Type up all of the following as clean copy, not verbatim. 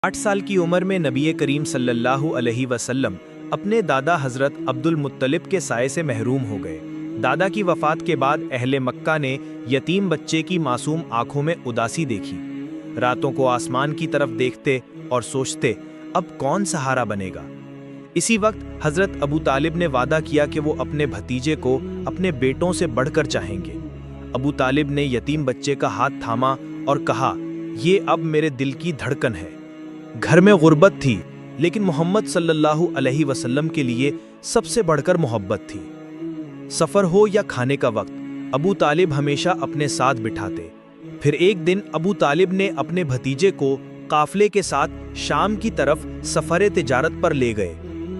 8 साल की उम्र में नबी करीम सल्लल्लाहु अलैहि वसल्लम अपने दादा हज़रत अब्दुल मुत्तलिब के साये से महरूम हो गए। दादा की वफ़ात के बाद अहले मक्का ने यतीम बच्चे की मासूम आंखों में उदासी देखी। रातों को आसमान की तरफ देखते और सोचते, अब कौन सहारा बनेगा। इसी वक्त हज़रत अबू तालिब ने वादा किया कि वो अपने भतीजे को अपने बेटों से बढ़कर चाहेंगे। अबू तालिब ने यतीम बच्चे का हाथ थामा और कहा, ये अब मेरे दिल की धड़कन है। घर में गुर्बत थी, लेकिन मोहम्मद सल्लल्लाहु अलैहि वसल्लम के लिए सबसे बढ़कर मोहब्बत थी। सफ़र हो या खाने का वक्त, अबू तालिब हमेशा अपने साथ बिठाते। फिर एक दिन अबू तालिब ने अपने भतीजे को काफले के साथ शाम की तरफ सफ़र तिजारत पर ले गए।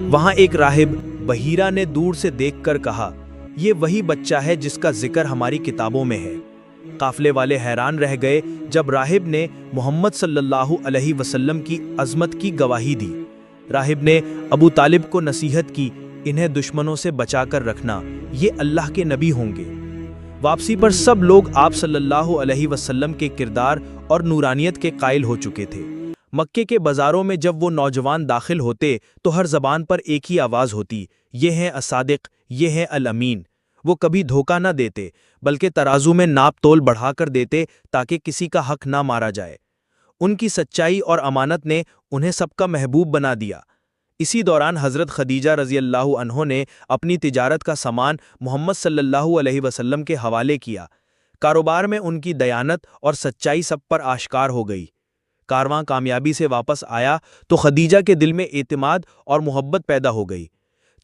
वहाँ एक राहिब बहीरा ने दूर से देखकर कहा, ये वही बच्चा है जिसका जिक्र हमारी किताबों में है। काफले वाले हैरान रह गए जब राहिब ने मोहम्मद सल्लल्लाहु अलैहि वसल्लम की अज़मत की गवाही दी। राहिब ने अबू तालिब को नसीहत की, इन्हें दुश्मनों से बचाकर रखना, ये अल्लाह के नबी होंगे। वापसी पर सब लोग आप सल्लल्लाहु अलैहि वसल्लम के किरदार और नूरानियत के कायल हो चुके थे। मक्के के बाज़ारों में जब वो नौजवान दाखिल होते तो हर ज़बान पर एक ही आवाज़ होती, ये हैं असादिक, ये हैं अल अमीन। वो कभी धोखा न देते, बल्कि तराजू में नाप तोल बढ़ाकर देते ताकि किसी का हक ना मारा जाए। उनकी सच्चाई और अमानत ने उन्हें सबका महबूब बना दिया। इसी दौरान हज़रत खदीजा रज़ी अल्लाह अन्हो ने अपनी तिजारत का सामान मोहम्मद सल्लल्लाहु अलैहि वसल्लम के हवाले किया। कारोबार में उनकी दयानत और सच्चाई सब पर आश्कार हो गई। कारवां कामयाबी से वापस आया तो खदीजा के दिल में एतमाद और मोहब्बत पैदा हो गई।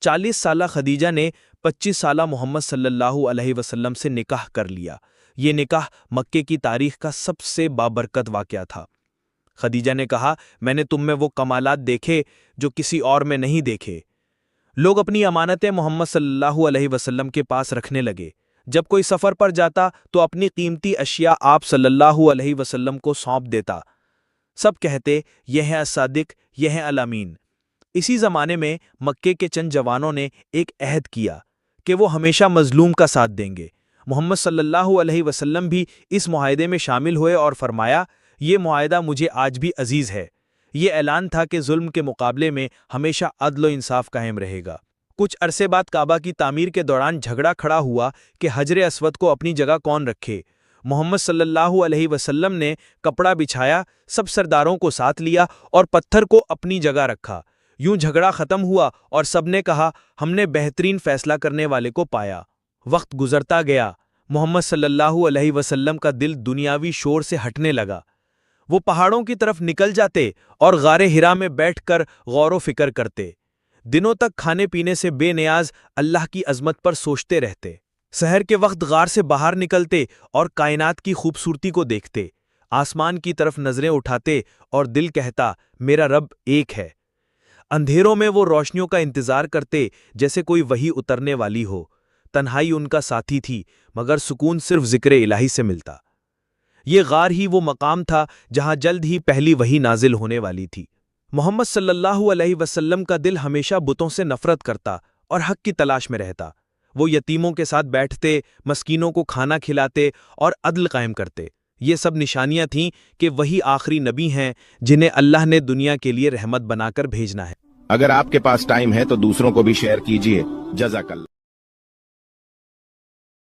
40 साला खदीजा ने 25 साला मोहम्मद सल्लल्लाहु अलैहि वसल्लम से निकाह कर लिया। ये निकाह मक्के की तारीख का सबसे बाबरकत वाक़या था। खदीजा ने कहा, मैंने तुम में वो कमालात देखे जो किसी और में नहीं देखे। लोग अपनी अमानतें मोहम्मद सल्लल्लाहु अलैहि वसल्लम के पास रखने लगे। जब कोई सफ़र पर जाता तो अपनी कीमती अशिया आप सल्लल्लाहु अलैहि वसल्लम को सौंप देता। सब कहते, यह है असादिक, यह है अल अमीन। इसी ज़माने में मक्के के चंद जवानों ने एक अहद किया कि वो हमेशा मजलूम का साथ देंगे। मोहम्मद सल्लल्लाहु अलैहि वसल्लम भी इस मुआहदे में शामिल हुए और फरमाया, ये मुआहदा मुझे आज भी अजीज़ है। ये ऐलान था कि जुल्म के मुकाबले में हमेशा अदल व इंसाफ कायम रहेगा। कुछ अरसे बाद काबा की तामीर के दौरान झगड़ा खड़ा हुआ कि हजर अस्वद को अपनी जगह कौन रखे। मोहम्मद सल्लल्लाहु अलैहि वसल्लम ने कपड़ा बिछाया, सब सरदारों को साथ लिया और पत्थर को अपनी जगह रखा। यूं झगड़ा खत्म हुआ और सबने कहा, हमने बेहतरीन फैसला करने वाले को पाया। वक्त गुजरता गया, मोहम्मद सल्लल्लाहु अलैहि वसल्लम का दिल दुनियावी शोर से हटने लगा। वो पहाड़ों की तरफ निकल जाते और गारे हिरा में बैठकर गौर फिक्र करते। दिनों तक खाने पीने से बेनियाज अल्लाह की अजमत पर सोचते रहते। सहर के वक्त गार से बाहर निकलते और कायनात की खूबसूरती को देखते। आसमान की तरफ नजरें उठाते और दिल कहता, मेरा रब एक है। अंधेरों में वो रोशनियों का इंतजार करते जैसे कोई वही उतरने वाली हो। तन्हाई उनका साथी थी, मगर सुकून सिर्फ जिक्र इलाही से मिलता। ये गार ही वो मकाम था जहां जल्द ही पहली वही नाजिल होने वाली थी। मोहम्मद सल्लल्लाहु अलैहि वसल्लम का दिल हमेशा बुतों से नफरत करता और हक की तलाश में रहता। वो यतीमों के साथ बैठते, मस्कीनों को खाना खिलाते और अदल कायम करते। ये सब निशानियां थीं कि वही आखिरी नबी हैं जिन्हें अल्लाह ने दुनिया के लिए रहमत बनाकर भेजना है। अगर आपके पास टाइम है तो दूसरों को भी शेयर कीजिए। जज़ाकल्लाह।